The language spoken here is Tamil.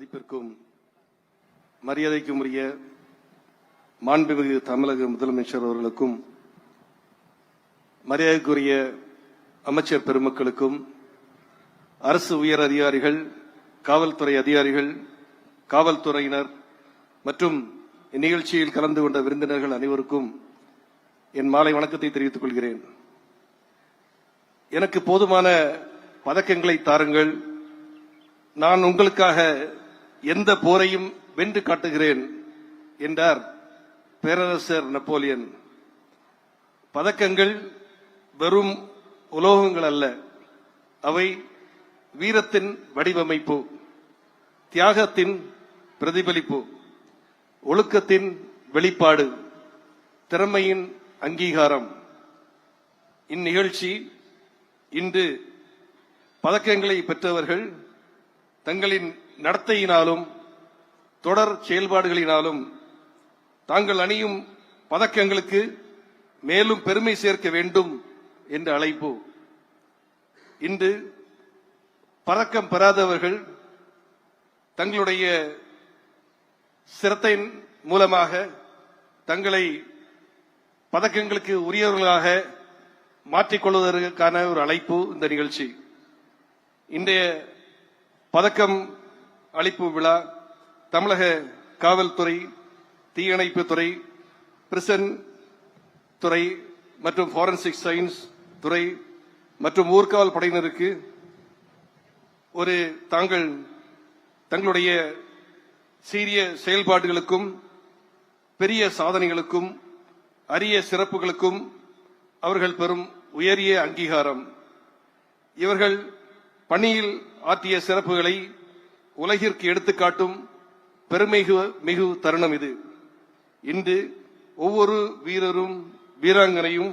மதிப்பிற்கும் மரியாதைக்கும் உரிய மாண்புமிகு தமிழக முதலமைச்சர் அவர்களுக்கும் மரியாதைக்குரிய அமைச்சர் பெருமக்களுக்கும் அரசு உயர் அதிகாரிகள், காவல்துறை அதிகாரிகள், காவல்துறையினர் மற்றும் இந்நிகழ்ச்சியில் கலந்து கொண்ட விருந்தினர்கள் அனைவருக்கும் என் மாலை வணக்கத்தை தெரிவித்துக் கொள்கிறேன். எனக்கு போதுமான பதக்கங்களை தாருங்கள், நான் உங்களுக்காக எந்த போரையும் வென்று காட்டுகிறேன் என்றார் பேரரசர் நெப்போலியன். பதக்கங்கள் வெறும் உலோகங்கள் அல்ல, அவை வீரத்தின் வடிவமைப்பு, தியாகத்தின் பிரதிபலிப்பு, ஒழுக்கத்தின் வெளிப்பாடு, திறமையின் அங்கீகாரம். இந்நிகழ்ச்சி இன்று பதக்கங்களை பெற்றவர்கள் தங்களின் நடத்தையினாலும் தொடர் செயல்பாடுகளினாலும் தாங்கள் அணியும் பதக்கங்களுக்கு மேலும் பெருமை சேர்க்க வேண்டும் என்ற அழைப்பு. இன்று பதக்கம் பெறாதவர்கள் தங்களுடைய சிரத்தையின் மூலமாக தங்களை பதக்கங்களுக்கு உரியவர்களாக மாற்றிக்கொள்வதற்கான ஒரு அழைப்பு இந்த நிகழ்ச்சி. இன்றைய பதக்கம் அளிப்பு விழா தமிழக காவல்துறை, தீயணைப்பு துறை, பிரிசன் துறை மற்றும் ஃபாரன்சிக் சயின்ஸ் துறை மற்றும் ஊர்காவல் படையினருக்கு தங்களுடைய சீரிய செயல்பாடுகளுக்கும் பெரிய சாதனைகளுக்கும் அரிய சிறப்புகளுக்கும் அவர்கள் பெறும் உயரிய அங்கீகாரம். இவர்கள் பணியில் ஆற்றிய சிறப்புகளை உலகிற்கு எடுத்துக்காட்டும் பெருமை மிகு தருணம் இது. இன்று ஒவ்வொரு வீரரும் வீராங்கனையும்